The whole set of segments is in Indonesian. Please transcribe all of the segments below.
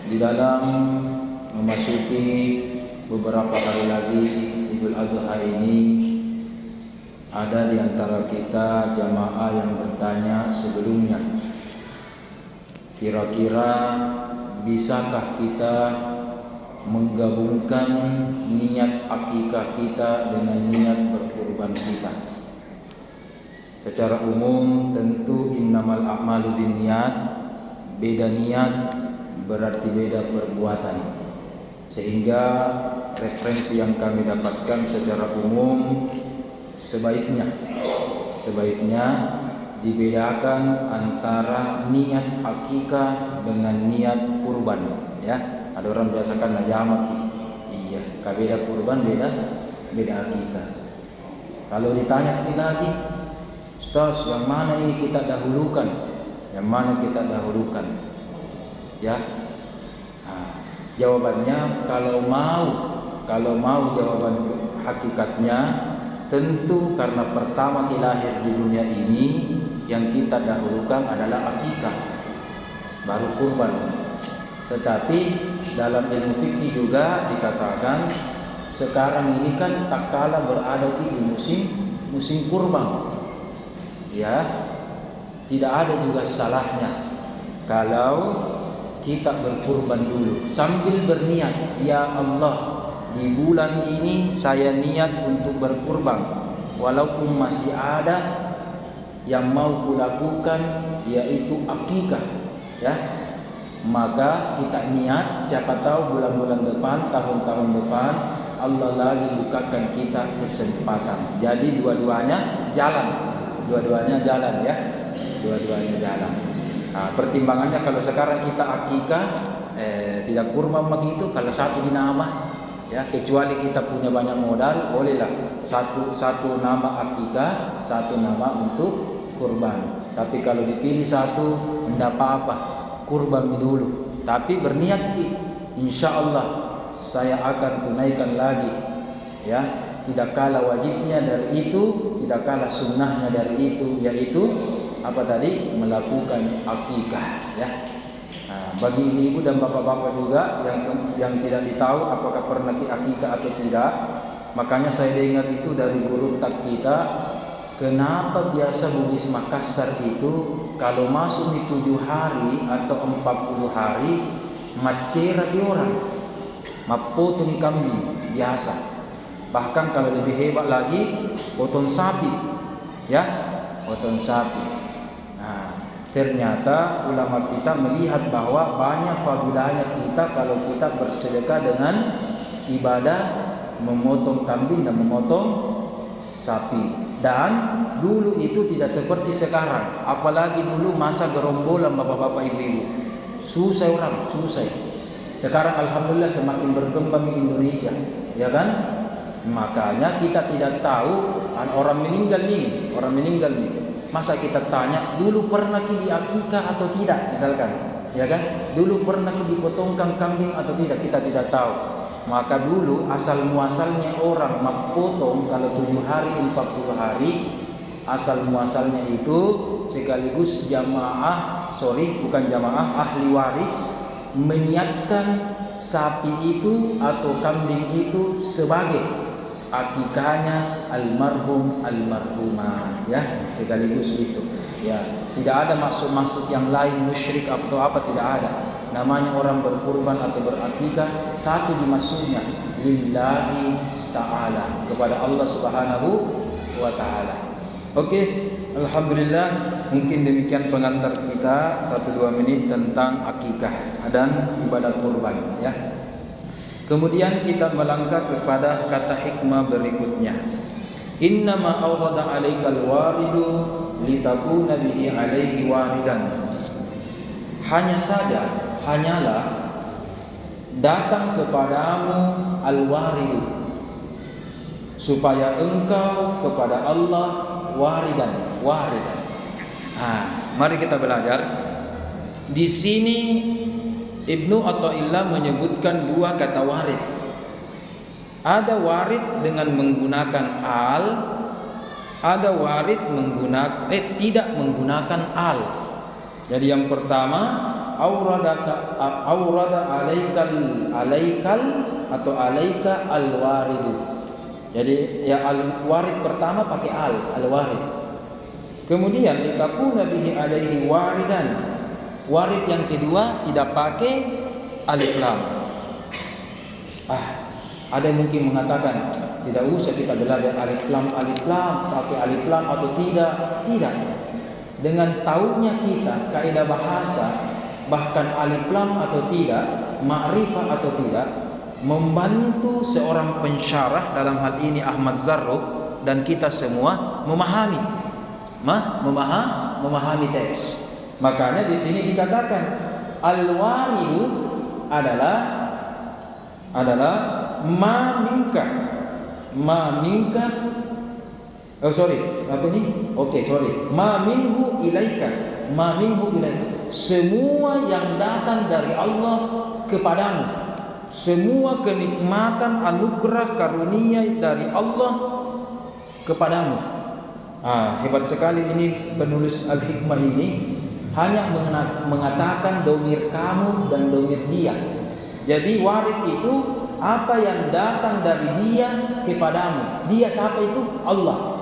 Di dalam memasuki beberapa hari lagi Idul Adha ini, ada di antara kita jamaah yang bertanya sebelumnya, kira-kira bisakah kita menggabungkan niat akikah kita dengan niat berkurban kita? Secara umum tentu innamal a'malu binniyat, beda niat berarti beda perbuatan. Sehingga referensi yang kami dapatkan secara umum sebaiknya dibedakan antara niat akikah dengan niat kurban, ya. Ada orang biasakan najamaki. Iya, beda kurban, beda akikah. Kalau ditanya lagi, Ustaz, yang mana ini kita dahulukan? Yang mana kita dahulukan? Ya. Nah, jawabannya kalau mau jawaban hakikatnya, tentu karena pertama kita lahir di dunia ini, yang kita dahulukan adalah akikah, baru kurban. Tetapi dalam ilmu fikih juga dikatakan sekarang ini kan tak kala berada di musim kurban. Ya, tidak ada juga salahnya kalau kita berkurban dulu sambil berniat, ya Allah, di bulan ini saya niat untuk berkurban, walaupun masih ada yang mau kulakukan yaitu akikah, ya. Maka kita niat, siapa tahu bulan-bulan depan, tahun-tahun depan Allah lagi bukakan kita kesempatan. Jadi dua-duanya jalan ya, dua-duanya jalan. Nah, pertimbangannya kalau sekarang kita akikah, tidak kurban begitu, kalau satu dinamah, ya, kecuali kita punya banyak modal, bolehlah satu nama akikah, satu nama untuk kurban. Tapi kalau dipilih satu, tidak apa-apa, kurban dulu. Tapi berniat insya Allah saya akan tunaikan lagi, ya. Tidak kalah wajibnya dari itu, tidak kalah sunnahnya dari itu, yaitu apa tadi? Melakukan akikah, ya. Nah, bagi ibu-ibu dan bapak-bapak juga yang tidak ditahu apakah pernah akikah atau tidak, makanya saya dengar itu dari guru tak kita, kenapa biasa Bugis Makassar itu kalau masuk di 7 hari atau 40 hari macera di orang, mapotong kambing biasa. Bahkan kalau lebih hebat lagi, potong sapi, ya, potong sapi. Nah, ternyata ulama kita melihat bahwa banyak fadilahnya kita kalau kita bersedekah dengan ibadah memotong kambing dan memotong sapi. Dan dulu itu tidak seperti sekarang, apalagi dulu masa gerombolan bapak-bapak ibu-ibu. Susah. Sekarang alhamdulillah semakin berkembang di Indonesia, ya kan? Makanya kita tidak tahu orang meninggal nih. Masa kita tanya dulu pernah di akikah atau tidak, misalkan, ya kan? Dulu pernah dipotongkan kambing atau tidak, kita tidak tahu. Maka dulu asal muasalnya orang memotong kalau 7 hari 40 hari, asal muasalnya itu sekaligus ahli waris meniatkan sapi itu atau kambing itu sebagai akikahnya almarhumah, ya, sekaligus itu, ya. Tidak ada maksud yang lain musyrik atau apa, tidak ada. Namanya orang berkurban atau berakikah, satu di maksudnya lillahi ta'ala, kepada Allah Subhanahu wa ta'ala. Oke, alhamdulillah, mungkin demikian pengantar kita 1-2 menit tentang akikah dan ibadah kurban, ya. Kemudian kita melangkah kepada kata hikmah berikutnya. Innama awrada 'alaikal waridu litakuna bihi 'alaihi waridan. Hanyalah datang kepadamu al-waridu, supaya engkau kepada Allah waridan. Mari kita belajar. Di sini Ibnu Athaillah menyebutkan 2 kata warid. Ada warid dengan menggunakan al, ada warid tidak menggunakan al. Jadi yang pertama aurada alaikal atau alaika al-waridu. Jadi ya al-warid pertama pakai al-warid. Kemudian litakuna bihi alaihi waridan. Warid yang kedua tidak pakai alif lam. Ada yang mungkin mengatakan tidak usah kita belajar alif lam, pakai alif lam atau tidak. Tidak. Dengan taunya kita kaidah bahasa, bahkan alif lam atau tidak, ma'rifah atau tidak, membantu seorang pensyarah, dalam hal ini Ahmad Zarruq, dan kita semua memahami teks. Makanya di sini dikatakan al-waridu adalah ma minka. Ma minhu ilaika. Semua yang datang dari Allah kepadamu. Semua kenikmatan, anugerah, karunia dari Allah kepadamu. Hebat sekali ini penulis Al-Hikmah ini, hanya mengatakan domir kamu dan domir dia. Jadi warid itu apa yang datang dari dia kepadamu. Dia siapa itu? Allah.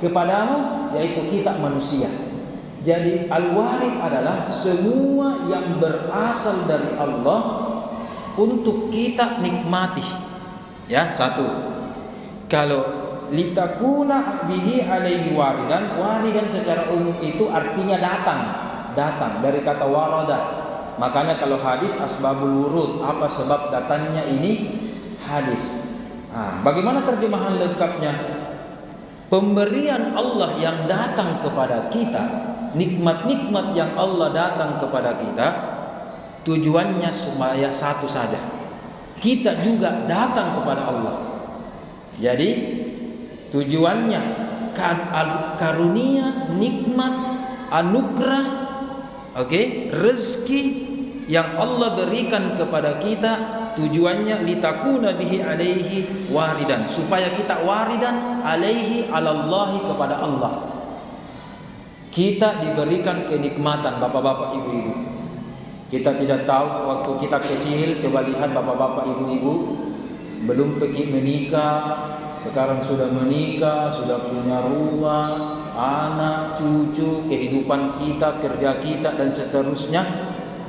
Kepadamu yaitu kita manusia. Jadi al-warid adalah semua yang berasal dari Allah untuk kita nikmati. Ya, satu. Kalau litakuna bihi alaihi waridan secara umum itu artinya datang dari kata warada. Makanya kalau hadis asbabul wurud, apa sebab datangnya ini hadis. Bagaimana terjemahan lengkapnya? Pemberian Allah yang datang kepada kita, nikmat-nikmat yang Allah datang kepada kita, tujuannya supaya satu saja, kita juga datang kepada Allah. Jadi tujuannya karunia, nikmat, anugerah, rezeki yang Allah berikan kepada kita, tujuannya litakuna bihi alaihi waridan, supaya kita waridan alaihi alallahi, kepada Allah. Kita diberikan kenikmatan, bapak-bapak, ibu-ibu. Kita tidak tahu waktu kita kecil, coba lihat bapak-bapak, ibu-ibu, belum pergi menikah, sekarang sudah menikah, sudah punya rumah, anak, cucu, kehidupan kita, kerja kita, dan seterusnya.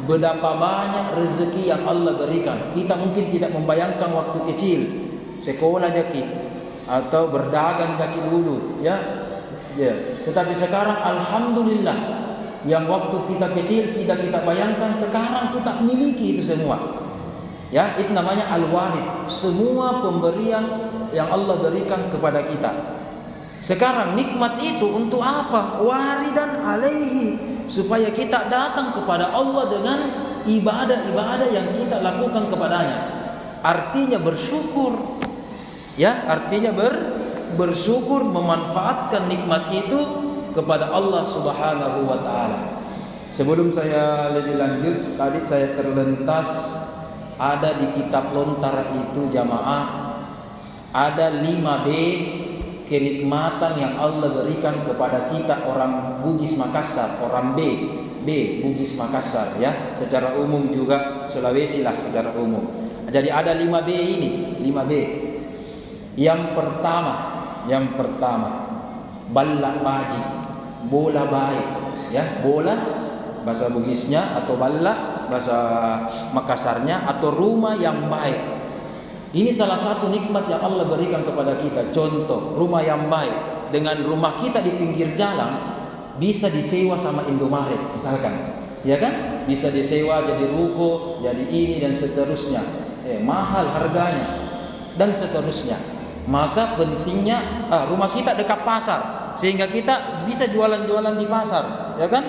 Betapa banyak rezeki yang Allah berikan. Kita mungkin tidak membayangkan waktu kecil sekolah jaki atau berdagang jaki dulu, ya. Tetapi sekarang alhamdulillah, yang waktu kita kecil tidak kita bayangkan, sekarang kita miliki itu semua. Ya, itu namanya al-warid. Semua pemberian yang Allah berikan kepada kita. Sekarang nikmat itu untuk apa? Waridan alaihi, supaya kita datang kepada Allah dengan ibadah-ibadah yang kita lakukan kepadanya. Artinya bersyukur. Ya, artinya bersyukur, memanfaatkan nikmat itu kepada Allah Subhanahu wa taala. Sebelum saya lebih lanjut, tadi saya terlintas ada di kitab lontar itu jamaah, ada 5B kenikmatan yang Allah berikan kepada kita orang Bugis Makassar, orang B Bugis Makassar, ya. Secara umum juga Sulawesi lah secara umum. Jadi ada 5B ini, 5B. Yang pertama balla baji, bola baik, ya. Bola bahasa Bugisnya, atau balla bahasa Makassarnya, atau rumah yang baik. Ini salah satu nikmat yang Allah berikan kepada kita. Contoh, rumah yang baik. Dengan rumah kita di pinggir jalan, bisa disewa sama Indomaret misalkan, ya kan? Bisa disewa jadi ruko, jadi ini dan seterusnya. Mahal harganya dan seterusnya. Maka pentingnya rumah kita dekat pasar, sehingga kita bisa jualan-jualan di pasar, ya kan?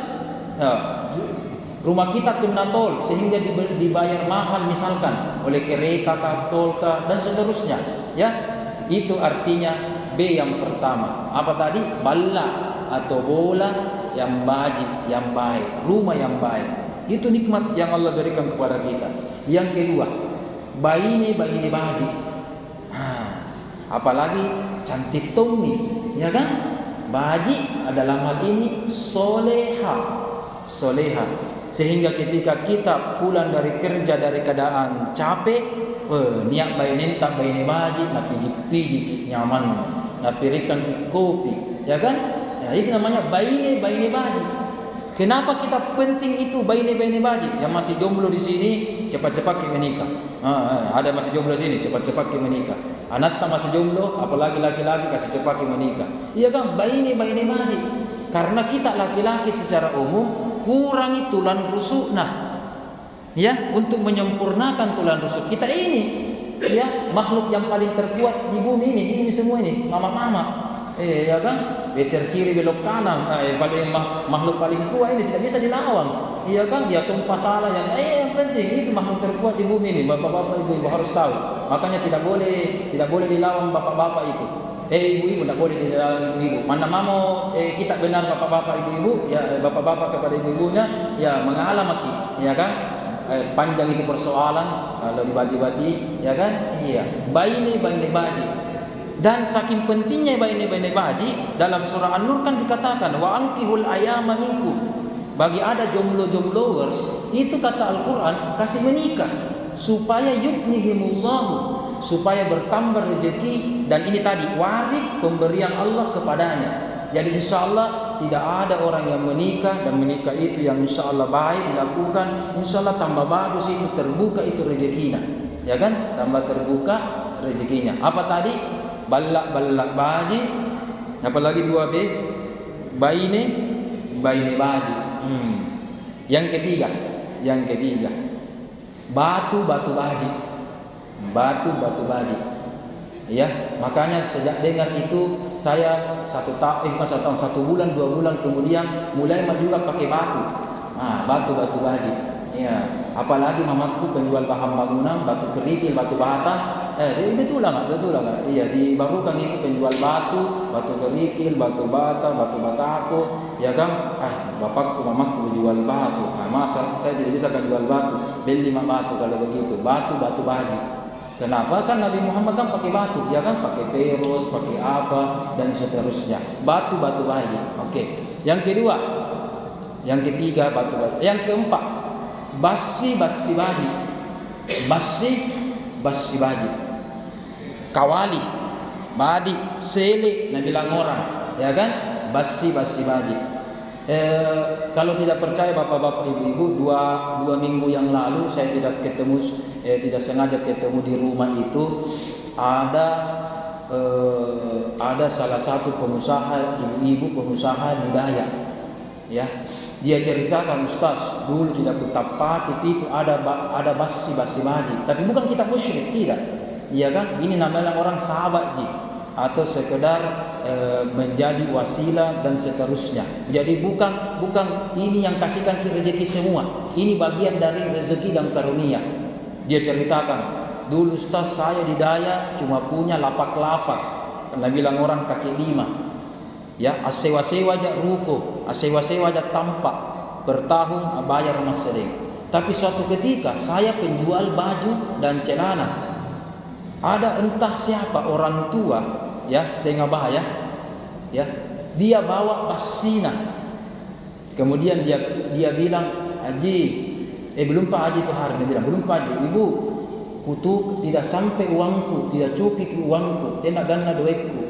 Rumah kita kena tol, sehingga dibayar mahal misalkan oleh kereta, tol, dan seterusnya, ya. Itu artinya B yang pertama. Apa tadi? Balla atau bola yang baji, yang baik, rumah yang baik. Itu nikmat yang Allah berikan kepada kita. Yang kedua, bayi baji. Apalagi cantik tongi, ya kan? Baji adalah hal ini soleha. Sehingga ketika kita pulang dari kerja dari keadaan capek, niat bainin tak baini baji, na piji-piji nyaman, na pirikan kopi, ya kan? Ya, itu namanya baini baji. Kenapa kita penting itu baini baji? Yang masih jomblo di sini cepat-cepat ke menikah. Ada masih jomblo di sini cepat-cepat ke menikah. Anak tak masih jomblo, apalagi laki-laki kasih cepat ke menikah. Iya kan? Baini baji. Karena kita laki-laki secara umum kurangi tulang rusuk, ya, untuk menyempurnakan tulang rusuk kita ini, ya, makhluk yang paling terkuat di bumi ini semua ini mama, ya kan, geser kiri belok kanan, paling makhluk paling kuat ini tidak bisa dilawan, iya kan, ya tumpah salah yang penting itu makhluk terkuat di bumi ini, bapak-bapak ibu-ibu harus tahu, makanya tidak boleh dilawan bapak-bapak itu. Ibu-ibu tidak boleh dilawan ibu-ibu. Mana mau kita benar bapak-bapak ibu-ibu, ya bapak-bapak kepada ibu-ibunya, ya mengalah maki, ya kan? Panjang itu persoalan kalau dibati-bati, ya kan? Iya. Baini baji. Dan saking pentingnya baini baji, dalam surah An-Nur kan dikatakan wa ankihul ayama minkum. Bagi ada jomblo-jombloers, itu kata Al-Qur'an kasih menikah supaya yuknihimullahu, supaya bertambah rezeki, dan ini tadi warid pemberian Allah kepadanya. Jadi insya Allah tidak ada orang yang menikah dan menikah itu yang insya Allah baik dilakukan, insya Allah tambah bagus itu, terbuka itu rezekinya, ya kan, tambah terbuka rezekinya. Apa tadi? Balak baji, apalagi 2B, baine baji. Yang ketiga batu baji. Ya, makanya sejak dengar itu saya 1 bulan 2 bulan kemudian mulai juga pakai batu. Batu baji. Ya, apalagi mamaku penjual bahan bangunan, batu kerikil, batu bata. Betul lah enggak? Iya, di Barukang itu penjual batu kerikil, batu bata, batu batako, ya kan? Bapakku, mamaku jual batu. Masa saya tidak bisa jual batu, beli 5 batu kalau begitu. Batu baji. Kenapa? Kan Nabi Muhammad kan pakai batu, ya kan, pakai peros, pakai apa dan seterusnya. Batu baji. Oke. Yang kedua, yang ketiga batu baji. Yang keempat, basi baji. Basi baji. Kawali, badi, sele, nah bilang orang, ya kan? Basi baji. Kalau tidak percaya bapak-bapak ibu-ibu, dua minggu yang lalu saya tidak sengaja ketemu di rumah itu ada salah satu pengusaha ibu-ibu pengusaha di Dayak, ya, dia ceritakan, Ustaz, dulu tidak kutapaki itu ada basi baji, tapi bukan kita musyrik, tidak, ya kan, ini namanya orang sahabat ji, atau sekedar menjadi wasilah dan seterusnya. Jadi bukan ini yang kasihkan rezeki semua. Ini bagian dari rezeki dan karunia. Dia ceritakan, dulu Ustaz saya di Dayak cuma punya lapak-lapak. Karena bilang orang kaki 5. Ya, asewa-sewa aja ruko, asewa-sewa aja tampak. Per tahun bayar mas sering. Tapi suatu ketika saya penjual baju dan celana. Ada entah siapa orang tua, ya, setengah bahaya, ya, dia bawa basina. Kemudian dia bilang, Haji, belum Pak Haji itu hari, dia bilang, belum Pak Haji, Ibu, kutu tidak sampai uangku, tidak cukup ke uangku, tidak gana duitku.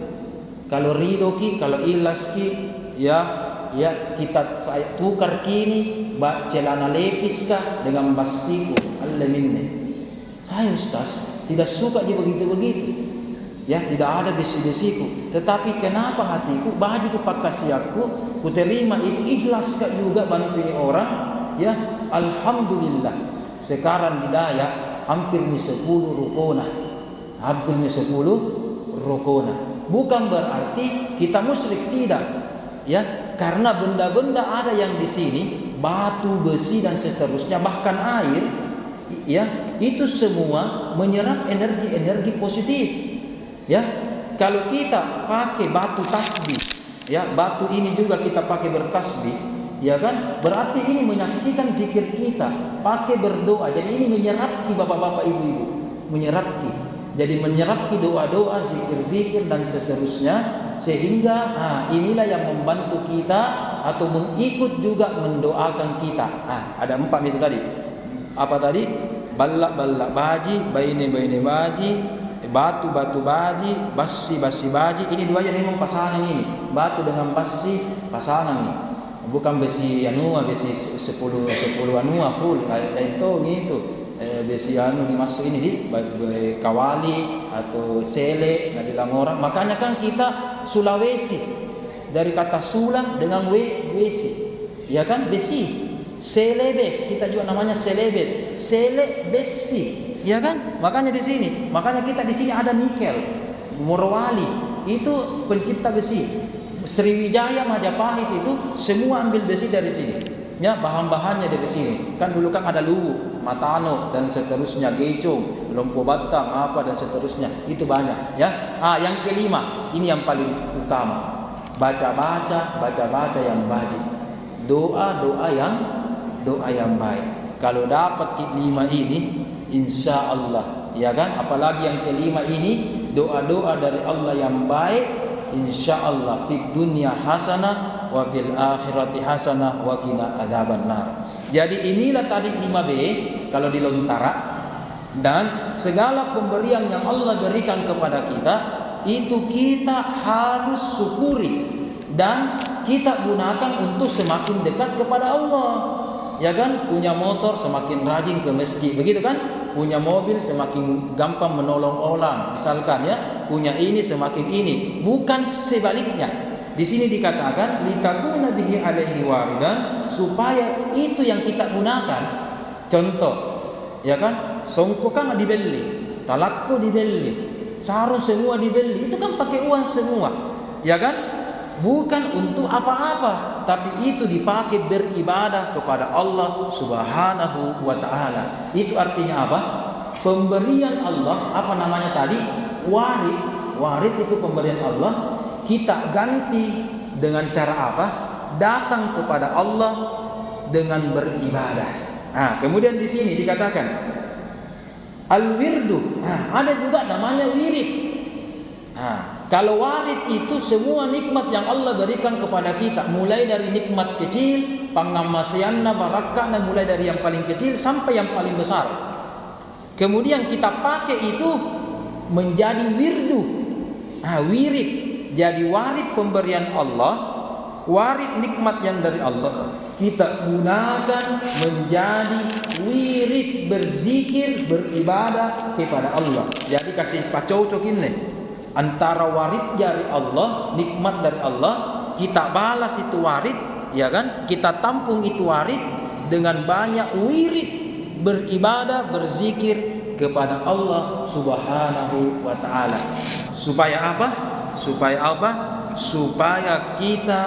Kalau ridho ki, kalau ilas ki, ya kita saya tukar kini, celana lepis kah dengan basiku, Allah minne. Saya Ustaz tidak suka dia begitu-begitu. Ya, tidak ada bisi-bisiku. Tetapi kenapa hatiku, baju ku pakasiaku, ku terima itu, ikhlas kak juga bantuin orang. Ya, alhamdulillah. Sekarang di Dayak hampir 10 rukona. Bukan berarti kita musyrik, tidak. Ya, karena benda-benda ada yang di sini, batu, besi dan seterusnya, bahkan air, ya, itu semua menyerap energi positif. Ya, kalau kita pakai batu tasbih, ya, batu ini juga kita pakai bertasbih, ya kan, berarti ini menyaksikan zikir kita, pakai berdoa. Jadi ini menyerap ki bapak-bapak ibu-ibu, menyerap ki. Jadi menyerap ki doa-doa, zikir-zikir dan seterusnya, sehingga inilah yang membantu kita atau mengikut juga mendoakan kita. Ada 4 itu tadi. Apa tadi? Ballak baji, baine baji, batu baji, basi baji. Ini 2 yang memang pasangan ini. Batu dengan basi pasangan ini. Bukan besi anua, besi 10 anua full kayak itu gitu. Besi anu dimasuk ini di kawali atau sele, nah bilang orang. Makanya kan kita Sulawesi dari kata sula dengan wesi, ya kan, besi. Selebes, kita juga namanya selebes, sele besi, ya kan? Makanya di sini, makanya kita di sini ada nikel, Morowali, itu pencipta besi. Sriwijaya, Majapahit itu semua ambil besi dari sini. Ya, bahan-bahannya dari sini. Kan dulu kan ada luwu, matano dan seterusnya, gecong, lompo batang, apa dan seterusnya. Itu banyak, ya. Yang kelima, ini yang paling utama. Baca yang wajib. Doa yang baik. Kalau dapat 5 ini, insya Allah, ya kan? Apalagi yang kelima ini, doa-doa dari Allah yang baik, insya Allah fid dunya hasanah wa fil akhirati hasanah wa qina adzabannar. Jadi inilah tadi 5B kalau di Lontara, dan segala pemberian yang Allah berikan kepada kita itu kita harus syukuri dan kita gunakan untuk semakin dekat kepada Allah. Ya kan, punya motor semakin rajin ke masjid, begitu kan? Punya mobil semakin gampang menolong orang, misalkan ya. Punya ini semakin ini, bukan sebaliknya. Di sini dikatakan litakuna bihi alaihi waridan, supaya itu yang kita gunakan. Contoh, ya kan? Songko kan dibeli, talakko dibeli, sarung semua dibeli. Itu kan pakai uang semua, ya kan? Bukan untuk apa-apa, tapi itu dipakai beribadah kepada Allah Subhanahu wa ta'ala. Itu artinya apa? Pemberian Allah, apa namanya tadi? Warid. Warid itu pemberian Allah. Kita ganti dengan cara apa? Datang kepada Allah dengan beribadah. Kemudian di sini dikatakan al-wirdu. Ada juga namanya wirid. Kalau warid itu semua nikmat yang Allah berikan kepada kita, mulai dari nikmat kecil, pangamasianna barakahna, mulai dari yang paling kecil sampai yang paling besar. Kemudian kita pakai itu menjadi wirdu. Wirid. Jadi warid pemberian Allah, warid nikmat yang dari Allah, kita gunakan menjadi wirid, berzikir, beribadah kepada Allah. Jadi kasih pacocok ini antara warid dari Allah, nikmat dari Allah, kita balas itu warid, ya kan? Kita tampung itu warid dengan banyak wirid, beribadah, berzikir kepada Allah Subhanahu wa ta'ala. Supaya apa? Supaya kita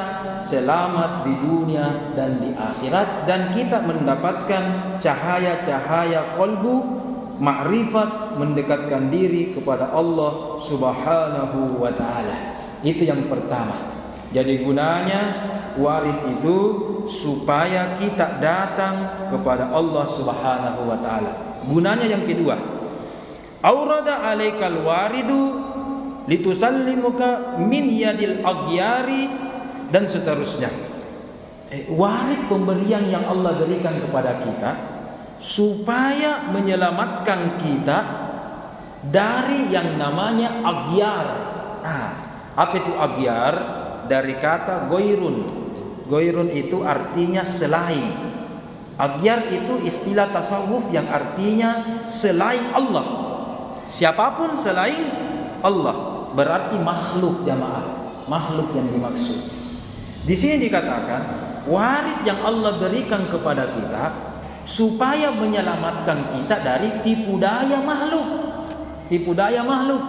selamat di dunia dan di akhirat, dan kita mendapatkan cahaya-cahaya qalbu, ma'rifat, mendekatkan diri kepada Allah Subhanahu wa ta'ala. Itu yang pertama. Jadi gunanya warid itu supaya kita datang kepada Allah Subhanahu wa ta'ala. Gunanya yang kedua, aurada alaikal waridu litusallimuka min yadil aghyari, dan seterusnya. Warid pemberian yang Allah berikan kepada kita supaya menyelamatkan kita dari yang namanya aghyar. Apa itu aghyar? Dari kata goirun. Goirun itu artinya selain. Aghyar itu istilah tasawuf yang artinya selain Allah. Siapapun selain Allah berarti makhluk, jamaah. Makhluk yang dimaksud. Di sini dikatakan warid yang Allah berikan kepada kita supaya menyelamatkan kita dari tipu daya makhluk. Tipu daya makhluk.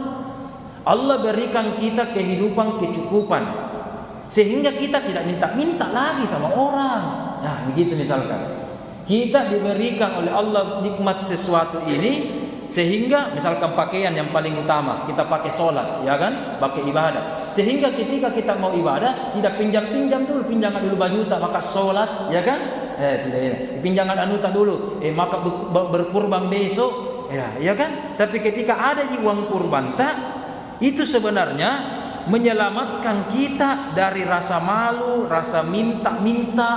Allah berikan kita kehidupan kecukupan, sehingga kita tidak minta-minta lagi sama orang. Begitu misalkan. Kita diberikan oleh Allah nikmat sesuatu ini, sehingga misalkan pakaian yang paling utama, kita pakai sholat, ya kan? Pakai ibadah. Sehingga ketika kita mau ibadah, tidak pinjam-pinjam dulu, pinjangan dulu bajuta, maka sholat, ya kan? Tidak. Pinjangan anuta dulu, maka berkurban besok, ya kan? Tapi ketika ada di uang kurban itu sebenarnya menyelamatkan kita dari rasa malu, rasa minta-minta,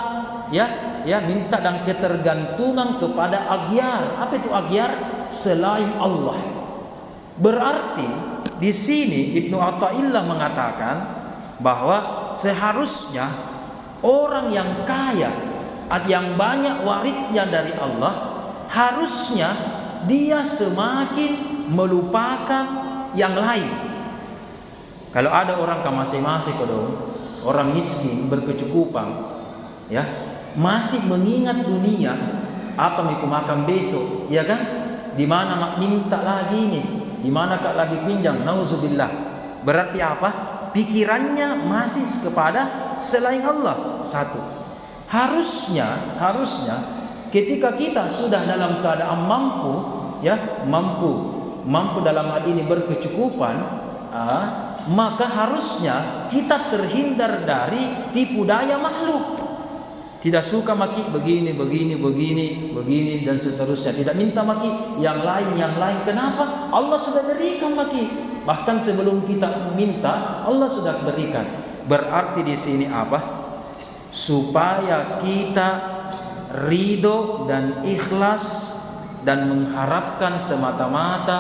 minta dan ketergantungan kepada agyar. Apa itu agyar? Selain Allah. Berarti di sini Ibnu Athaillah mengatakan bahwa seharusnya orang yang kaya, yang banyak warisnya dari Allah, harusnya dia semakin melupakan yang lain. Kalau ada orang masing-masing orang miskin berkecukupan, masih mengingat dunia, apa mau makan besok, ya kan? Di mana mak minta lagi nih, di mana kak lagi pinjam, nauzubillah. Berarti apa? Pikirannya masih kepada selain Allah. Satu. Harusnya ketika kita sudah dalam keadaan mampu dalam hal ini berkecukupan, maka harusnya kita terhindar dari tipu daya makhluk. Tidak suka maki begini dan seterusnya. Tidak minta maki yang lain. Kenapa? Allah sudah berikan maki. Bahkan sebelum kita minta, Allah sudah berikan. Berarti di sini apa? Supaya kita ridho dan ikhlas dan mengharapkan semata-mata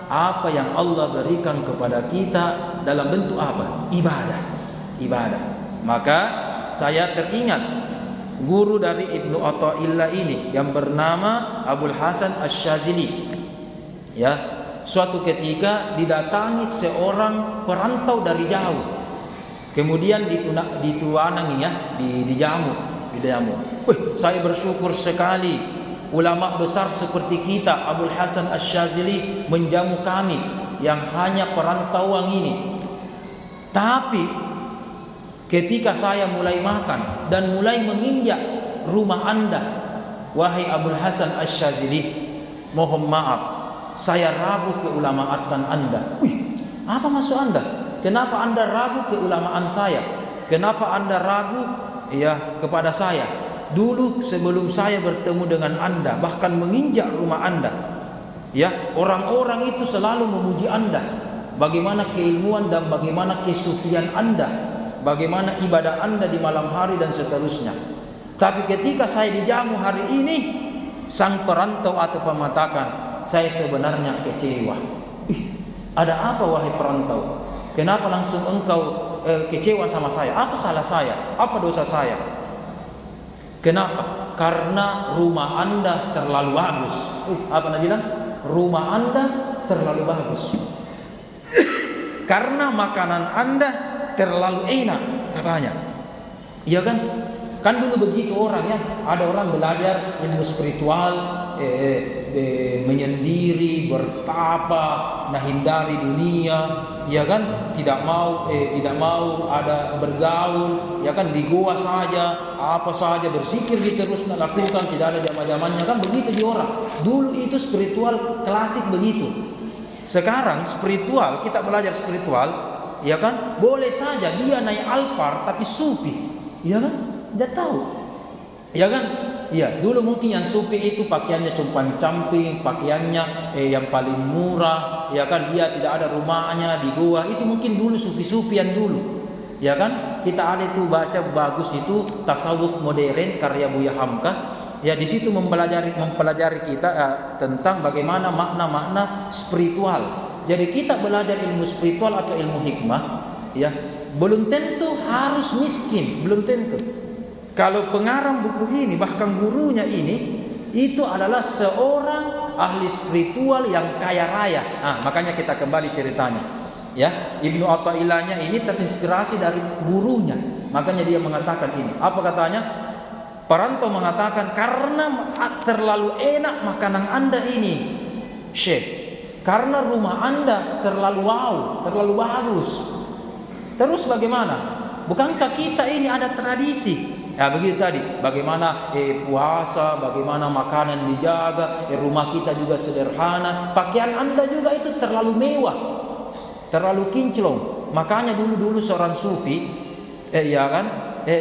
apa yang Allah berikan kepada kita dalam bentuk apa? Ibadah. Maka saya teringat guru dari Ibnu Athaillah ini yang bernama Abul Hasan Asy-Syadzili. Suatu ketika didatangi seorang perantau dari jauh. Kemudian dituanangi dijamu. Saya bersyukur sekali ulama besar seperti kita, Abul Hasan Asy-Syadzili menjamu kami yang hanya perantauan ini. Tapi ketika saya mulai makan dan mulai menginjak rumah Anda, wahai Abul Hasan Asy-Syadzili, mohon maaf, saya ragu keulamaatan Anda. Apa maksud Anda? Kenapa Anda ragu keulamaan saya? Kenapa Anda ragu kepada saya? Dulu sebelum saya bertemu dengan Anda, bahkan menginjak rumah Anda, orang-orang itu selalu memuji Anda. Bagaimana keilmuan dan bagaimana kesufian Anda, bagaimana ibadah Anda di malam hari dan seterusnya. Tapi ketika saya dijamu hari ini, sang perantau atau pematakan, saya sebenarnya kecewa. Ada apa wahai perantau? Kenapa langsung engkau kecewa sama saya? Apa salah saya? Apa dosa saya? Kenapa? Karena rumah Anda terlalu bagus. Apa Anda bilang? Rumah Anda terlalu bagus. Karena makanan Anda terlalu enak, katanya. Iya kan? Kan dulu begitu orang ada orang belajar ilmu spiritual, menyendiri, bertapa, hindari dunia, ya kan? Tidak mau ada bergaul, ya kan? Di gua saja, apa saja berzikir terus lakukan, tidak ada jam-jamannya, kan begitu di orang. Dulu itu spiritual klasik begitu. Sekarang spiritual, kita belajar spiritual, ya kan? Boleh saja dia naik Alphard tapi sufi, ya kan? Tidak tahu, ya kan? Iya, dulu mungkin yang sufi itu pakaiannya compang-camping, pakaiannya yang paling murah, ya kan? Dia tidak ada rumahnya di gua. Itu mungkin dulu sufi-sufian dulu, ya kan? Kita ada itu baca bagus itu tasawuf modern karya Buya Hamka. Ya di situ mempelajari kita tentang bagaimana makna-makna spiritual. Jadi kita belajar ilmu spiritual atau ilmu hikmah, ya belum tentu harus miskin, belum tentu. Kalau pengarang buku ini, bahkan gurunya ini, itu adalah seorang ahli spiritual yang kaya raya. Makanya kita kembali ceritanya. Ya, Ibnu Athaillahnya ini terinspirasi dari gurunya. Makanya dia mengatakan ini. Apa katanya? Perantau mengatakan, karena terlalu enak makanan Anda ini, Syekh. Karena rumah Anda terlalu wow, terlalu bagus. Terus bagaimana? Bukankah kita ini ada tradisi? Ya begitu tadi, bagaimana puasa, bagaimana makanan dijaga, rumah kita juga sederhana, pakaian Anda juga itu terlalu mewah, terlalu kinclong. Makanya dulu seorang sufi, ya kan,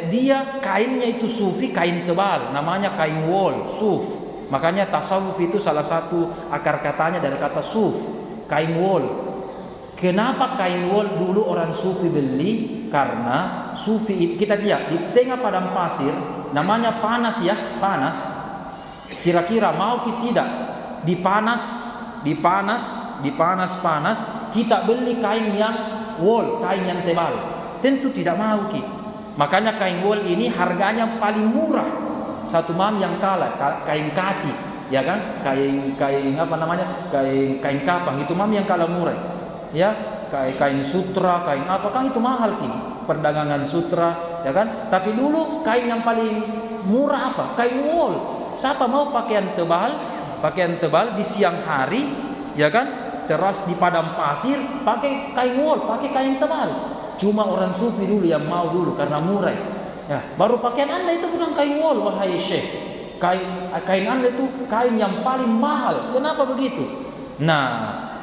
dia kainnya itu sufi, kain tebal, namanya kain wol, suf. Makanya tasawuf itu salah satu akar katanya dari kata suf, kain wol. Kenapa kain wol dulu orang sufi beli? Karena sufi itu, kita lihat di tengah padang pasir, namanya panas ya, panas. Kira-kira mau kita tidak dipanas, kita beli kain yang wol, kain yang tebal. Tentu tidak mau ki. Makanya kain wol ini harganya paling murah. Satu mam yang kalah kain kaci, ya kan? Kain apa namanya? Kain kapang itu mam yang kalah murah. Ya, kain sutra, kain apa kan itu mahal ki. Perdagangan sutra, ya kan? Tapi dulu kain yang paling murah apa? Kain wol. Siapa mau pakaian tebal di siang hari, ya kan? Teras di padang pasir, pakai kain wol, pakai kain tebal. Cuma orang sufi dulu yang mau dulu karena murah. Ya, baru pakaian Anda itu bukan kain wol, wahai syekh. Kain Anda itu kain yang paling mahal. Kenapa begitu? Nah,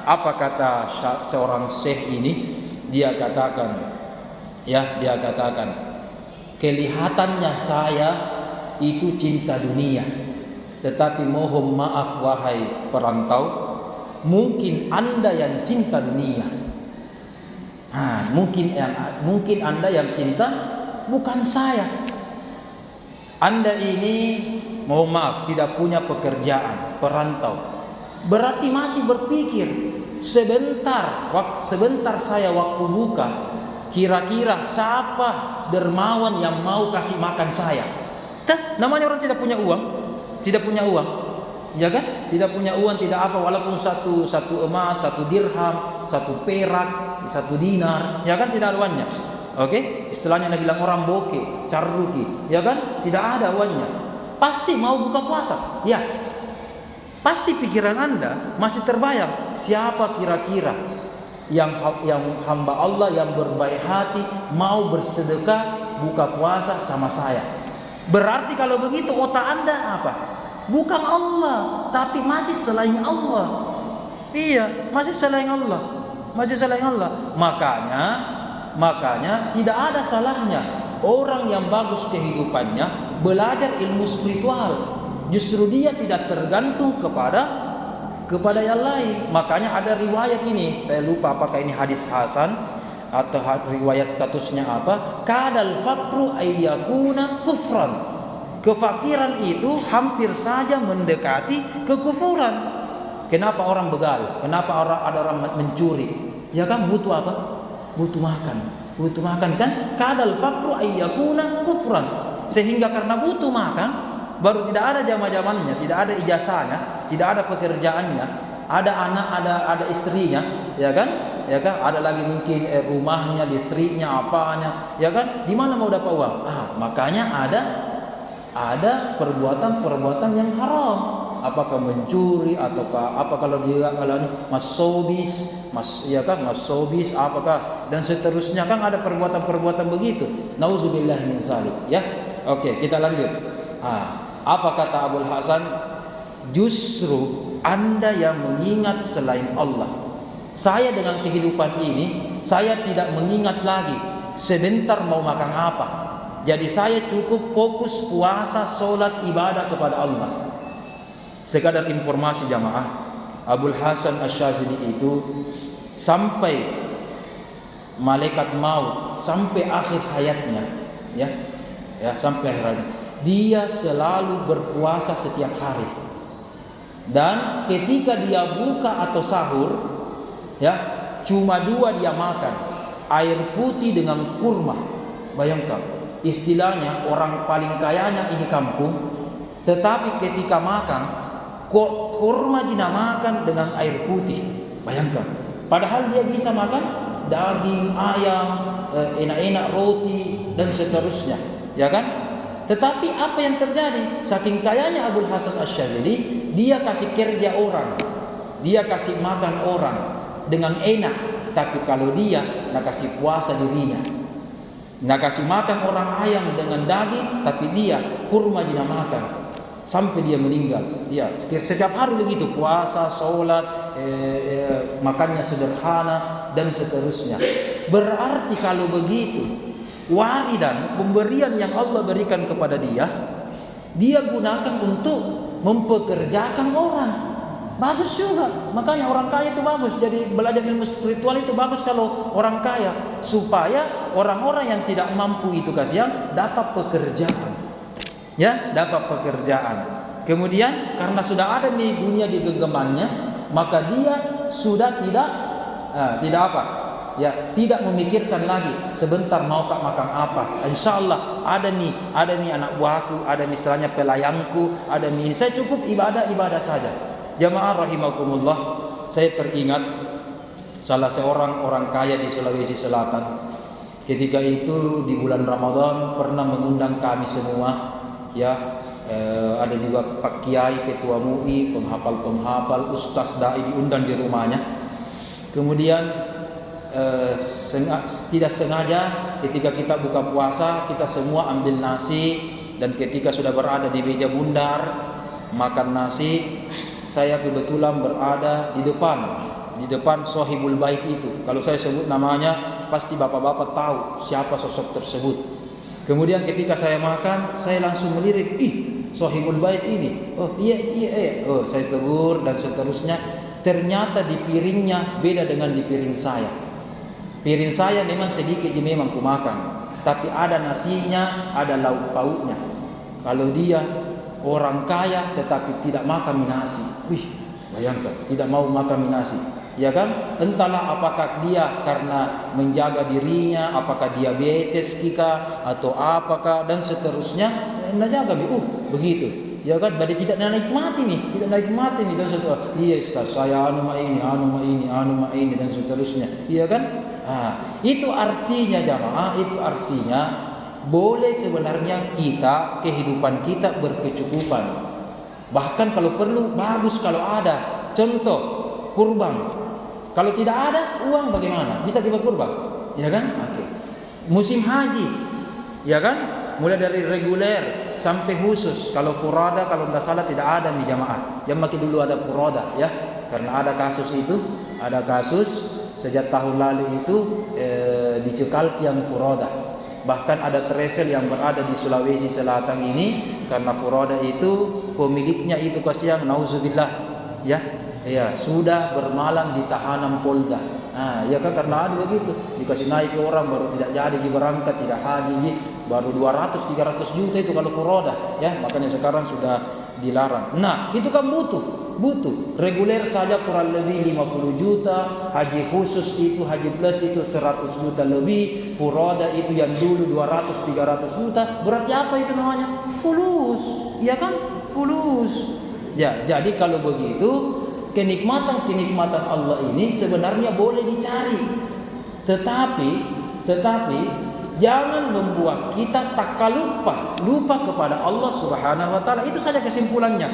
apa kata seorang syekh ini? Dia katakan, kelihatannya saya itu cinta dunia. Tetapi mohon maaf wahai perantau, mungkin Anda yang cinta dunia. Mungkin Anda yang cinta, bukan saya. Anda ini mohon maaf tidak punya pekerjaan, perantau. Berarti masih berpikir sebentar saya waktu buka, kira-kira siapa dermawan yang mau kasih makan saya? Namanya orang tidak punya uang, ya kan? Tidak punya uang, tidak apa, walaupun satu emas, satu dirham, satu perak, satu dinar, ya kan, tidak ada uangnya. Oke, istilahnya Nabi bilang orang bokeh, carruki, ya kan? Tidak ada uangnya. Pasti mau buka puasa, ya. Pasti pikiran Anda masih terbayang siapa kira-kira yang hamba Allah yang berbaik hati mau bersedekah buka puasa sama saya. Berarti kalau begitu otak Anda apa? Bukan Allah, tapi masih selain Allah. Iya, masih selain Allah. Makanya tidak ada salahnya orang yang bagus kehidupannya belajar ilmu spiritual. Justru dia tidak tergantung kepada yang lain. Makanya ada riwayat ini, saya lupa apakah ini hadis hasan atau riwayat statusnya apa. Kadal fakru ayyakuna kufran. Kefakiran itu hampir saja mendekati kekufuran. Kenapa orang begal? Kenapa ada orang mencuri? Ya kan butuh apa? Butuh makan kan? Kadal fakru ayyakuna kufran. Sehingga karena butuh makan, baru tidak ada jama-jamannya, tidak ada ijazahnya, tidak ada pekerjaannya, ada anak, ada istrinya, ya kan? Ada lagi mungkin rumahnya, listriknya, apanya, ya kan? Di mana mau dapat uang? Makanya ada perbuatan yang haram. Apakah mencuri ataukah apa kalau masobis, apakah dan seterusnya, kan ada perbuatan begitu. Nauzubillah min zalik, ya. Oke, kita lanjut. Apa kata Abul Hasan? Justru Anda yang mengingat selain Allah. Saya dengan kehidupan ini, saya tidak mengingat lagi sebentar mau makan apa. Jadi saya cukup fokus puasa, sholat, ibadah kepada Allah. Sekadar informasi jamaah, Abul Hasan Asyazili itu sampai malaikat maut, sampai akhir hayatnya, ya sampai akhir hayatnya, dia selalu berpuasa setiap hari. Dan ketika dia buka atau sahur, ya cuma 2 dia makan, air putih dengan kurma. Bayangkan, istilahnya orang paling kayanya ini kampung, tetapi ketika makan kurma dia makan dengan air putih. Bayangkan, padahal dia bisa makan daging, ayam, enak-enak roti dan seterusnya, ya kan? Tetapi apa yang terjadi? Saking kayanya Abul Hasan Asyazili, dia kasih kerja orang, dia kasih makan orang dengan enak. Tapi kalau dia nak kasih puasa dirinya, nak kasih makan orang ayam dengan daging, tapi dia kurma dia makan sampai dia meninggal. Ya, setiap hari begitu, puasa, sholat, makannya sederhana dan seterusnya. Berarti kalau begitu, waridan, pemberian yang Allah berikan kepada dia gunakan untuk mempekerjakan orang. bagus juga. Makanya orang kaya itu bagus. Jadi belajar ilmu spiritual itu bagus kalau orang kaya, supaya orang-orang yang tidak mampu itu kasihan dapat pekerjaan. Ya, dapat pekerjaan. Kemudian karena sudah ada di dunia di genggamannya, maka dia sudah tidak apa? Ya, tidak memikirkan lagi sebentar mau makan apa. Insya Allah ada nih anak buahku, ada misalnya pelayanku, ada nih. Saya cukup ibadah saja. Jamaah rahimakumullah, saya teringat salah seorang orang kaya di Sulawesi Selatan. Ketika itu di bulan Ramadan pernah mengundang kami semua, ya. Ada juga Pak Kiai, Ketua MUI, penghafal, Ustaz Dai diundang di rumahnya. Kemudian tidak sengaja ketika kita buka puasa, kita semua ambil nasi, dan ketika sudah berada di meja bundar makan nasi, saya kebetulan berada di depan Sohibul Bait itu. Kalau saya sebut namanya pasti bapak-bapak tahu siapa sosok tersebut. Kemudian ketika saya makan, saya langsung melirik, Sohibul Bait ini. Oh iya. Oh, saya tegur dan seterusnya. Ternyata di piringnya beda dengan di piring saya. Piring saya memang sedikit memang kumakan, tapi ada nasinya, ada lauk pauknya. Kalau dia orang kaya tetapi tidak makan nasi. Bayangkan, tidak mau makan nasi. Ya kan? Entahlah apakah dia karena menjaga dirinya, apakah diabetes kika atau apakah dan seterusnya. Menjaga begitu. Ya kan, dari tidak nikmati nih dan seterusnya. Iya Ustaz, saya anu ini dan seterusnya. Iya kan? Itu artinya jamaah, itu artinya boleh sebenarnya kita kehidupan kita berkecukupan. Bahkan kalau perlu bagus kalau ada. Contoh kurban. Kalau tidak ada uang bagaimana? Bisa kita kurban? Ya kan? Oke. Musim haji. Ya kan? Mulai dari reguler sampai khusus. Kalau furada kalau tidak salah tidak ada nih jamaah. Jamaah dulu ada furada ya. Karena ada kasus sejak tahun lalu itu dicekal yang furada. Bahkan ada travel yang berada di Sulawesi Selatan ini karena furada itu pemiliknya itu kasihan nauzubillah ya sudah bermalam di tahanan Polda. Ya kan, karena ada begitu dikasih naik ke orang baru tidak jadi berangkat, tidak haji baru 200-300 juta itu kalau furoda ya, makanya sekarang sudah dilarang. Nah itu kan butuh reguler saja kurang lebih 50 juta, haji khusus itu haji plus itu 100 juta lebih, furoda itu yang dulu 200-300 juta, berarti apa itu namanya? Fulus, ya kan? Fulus ya. Jadi kalau begitu kenikmatan Allah ini sebenarnya boleh dicari, tetapi jangan membuat kita lupa kepada Allah Subhanahu wa taala. Itu saja kesimpulannya.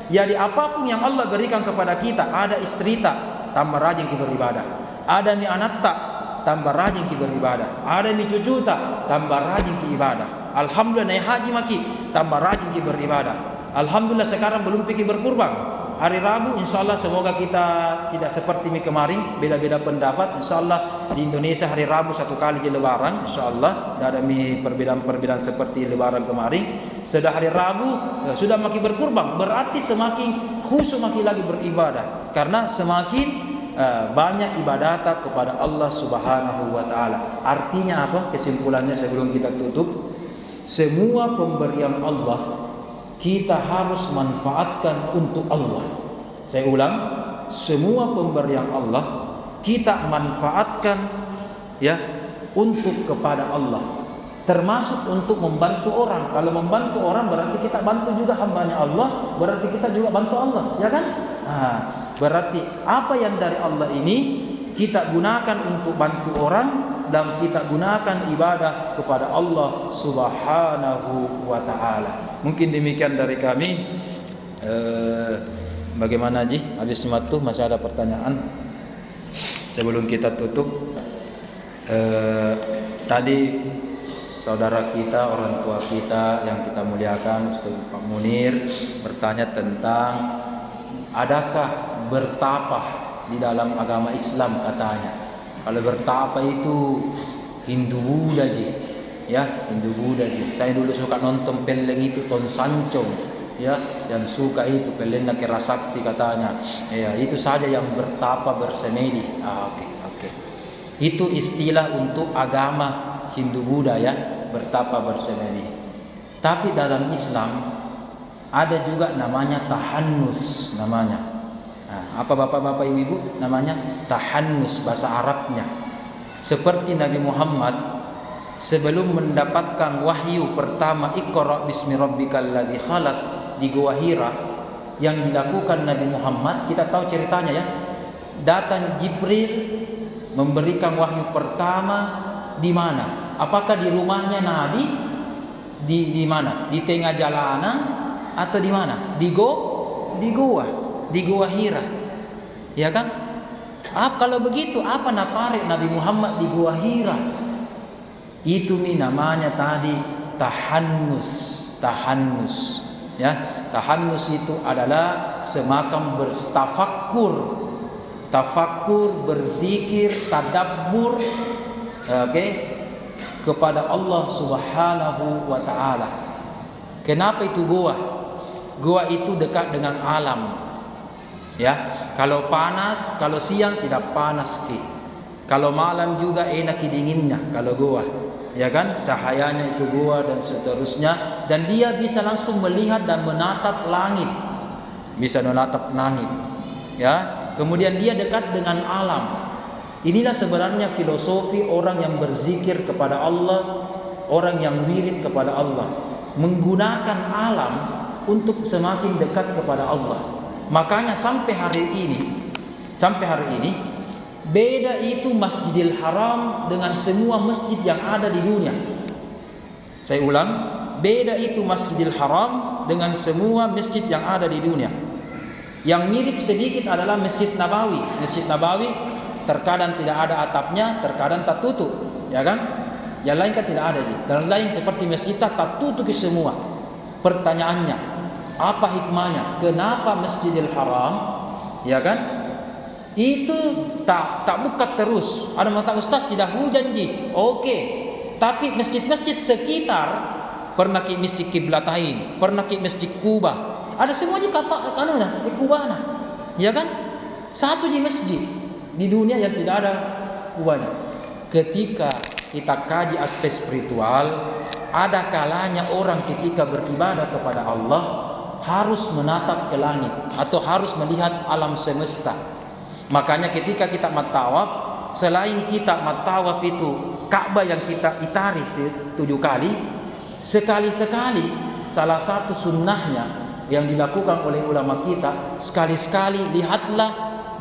Jadi apapun yang Allah berikan kepada kita, ada istri tak tambah rajin kita beribadah, ada mi anak tak tambah rajin kita beribadah, ada mi cucu tak tambah rajin kita ibadah. Alhamdulillah naik haji maki tambah rajin kita beribadah. Alhamdulillah sekarang belum pikir berkurban. Hari Rabu insyaallah semoga kita tidak seperti kemarin beda-beda pendapat. Insyaallah di Indonesia hari Rabu satu kali di lebaran, insyaallah tidak ada perbedaan seperti lebaran kemarin. Sudah hari Rabu sudah makin berkurban, berarti semakin khusyuk makin lagi beribadah karena semakin banyak ibadat kepada Allah Subhanahu wa taala. Artinya apa? Kesimpulannya sebelum kita tutup, semua pemberian Allah kita harus manfaatkan untuk Allah. Saya ulang, semua pemberian Allah kita manfaatkan ya untuk kepada Allah. Termasuk untuk membantu orang. Kalau membantu orang berarti kita bantu juga hambanya Allah, berarti kita juga bantu Allah, ya kan? Berarti apa yang dari Allah ini kita gunakan untuk bantu orang dan kita gunakan ibadah kepada Allah Subhanahu wa taala. Mungkin demikian dari kami. Bagaimana Ji? Habis nyatu masih ada pertanyaan? Sebelum kita tutup, tadi saudara kita, orang tua kita yang kita muliakan, Ustaz Pak Munir bertanya tentang adakah bertapa di dalam agama Islam katanya. Kalau bertapa itu Hindu Buddha Ji. Ya, Hindu Buddha Ji. Saya dulu suka nonton film itu Ton Sancong. ya, yang suka itu pelena kerasakti katanya, ya itu saja yang bertapa bersemedi. Oke. Itu istilah untuk agama Hindu Buddha ya, bertapa bersemedi. Tapi dalam Islam ada juga namanya tahannus namanya. Nah, apa bapak-bapak ibu-ibu namanya tahannus bahasa Arabnya. Seperti Nabi Muhammad sebelum mendapatkan wahyu pertama Iqra bismi rabbikal ladzi khalaq di Gua Hira, yang dilakukan Nabi Muhammad, kita tahu ceritanya ya. Datang Jibril memberikan wahyu pertama di mana? Apakah di rumahnya Nabi? Di mana? Di tengah jalanan atau di mana? Di Gua Hira. Ya kan? Kalau begitu apa naparik Nabi Muhammad di Gua Hira? Itu namanya tadi tahannus. Ya, tahannus itu adalah semacam bertafakkur, berzikir, tadabbur, kepada Allah Subhanahu wa taala. Kenapa itu gua? Gua itu dekat dengan alam. Ya, kalau panas, kalau siang tidak panas kalau malam juga enak dinginnya kalau gua. Ya kan, cahayanya itu gua dan seterusnya, dan dia bisa langsung melihat dan menatap langit, ya. Kemudian dia dekat dengan alam. Inilah sebenarnya filosofi orang yang berzikir kepada Allah, orang yang wirid kepada Allah, menggunakan alam untuk semakin dekat kepada Allah. Makanya sampai hari ini beda itu Masjidil Haram dengan semua masjid yang ada di dunia. Saya ulang, beda itu Masjidil Haram dengan semua masjid yang ada di dunia. Yang mirip sedikit adalah Masjid Nabawi. Masjid Nabawi terkadang tidak ada atapnya, terkadang tertutup, ya kan? Yang lain kan tidak ada. Dan lain seperti masjid tertutup semua. Pertanyaannya, apa hikmahnya? Kenapa Masjidil Haram, ya kan? Itu tak buka terus. Ada mengatakan, Ustaz tidak hujan Oke. Tapi masjid-masjid sekitar, pernah ke Masjid Qiblatain, pernah ke Masjid Kuba, ada semua di Kubana, ya kan? Satu di masjid di dunia yang tidak ada kubanya. Ketika kita kaji aspek spiritual, ada kalanya orang ketika beribadah kepada Allah harus menatap ke langit atau harus melihat alam semesta. Makanya ketika kita matawaf, selain kita matawaf itu Ka'bah yang kita itari 7 kali, sekali-sekali salah satu sunnahnya yang dilakukan oleh ulama kita, sekali-sekali lihatlah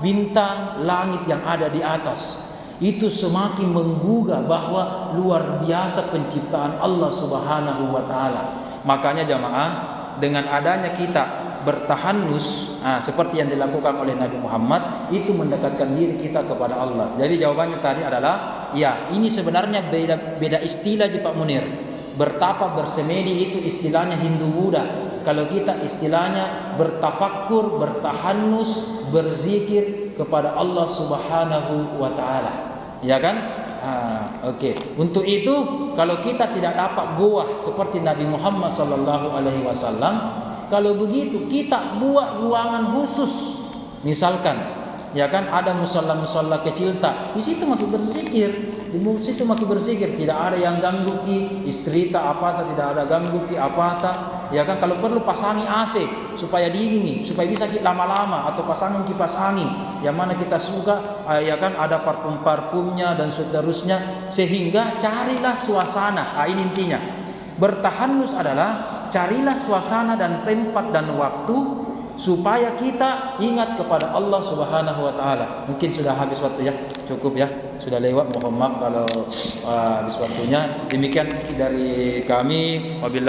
bintang langit yang ada di atas. Itu semakin menggugah bahwa luar biasa penciptaan Allah Subhanahu wa taala. Makanya jamaah, dengan adanya kita bertahannus seperti yang dilakukan oleh Nabi Muhammad, itu mendekatkan diri kita kepada Allah. Jadi jawabannya tadi adalah ya, ini sebenarnya beda istilah Pak Munir. Bertapa bersemedi itu istilahnya Hindu Buddha. Kalau kita istilahnya bertafakkur, bertahannus, berzikir kepada Allah Subhanahu wa taala. Ya kan? Oke. Untuk itu kalau kita tidak dapat goa seperti Nabi Muhammad sallallahu alaihi wasallam, kalau begitu kita buat ruangan khusus, misalkan, ya kan, ada musalla kecil di situ makin berzikir, tidak ada yang ganggu istri tidak ada ganggu ya kan. Kalau perlu pasangi AC supaya dingin, supaya bisa lama-lama, atau pasangin kipas angin yang mana kita suka, ya kan, ada parfumnya dan seterusnya, sehingga carilah suasana. Ini intinya. Bertahannus adalah carilah suasana dan tempat dan waktu supaya kita ingat kepada Allah Subhanahu wa taala. Mungkin sudah habis waktu ya. Cukup ya. Sudah lewat, mohon maaf kalau habis waktunya. Demikian dari kami. Wabillahi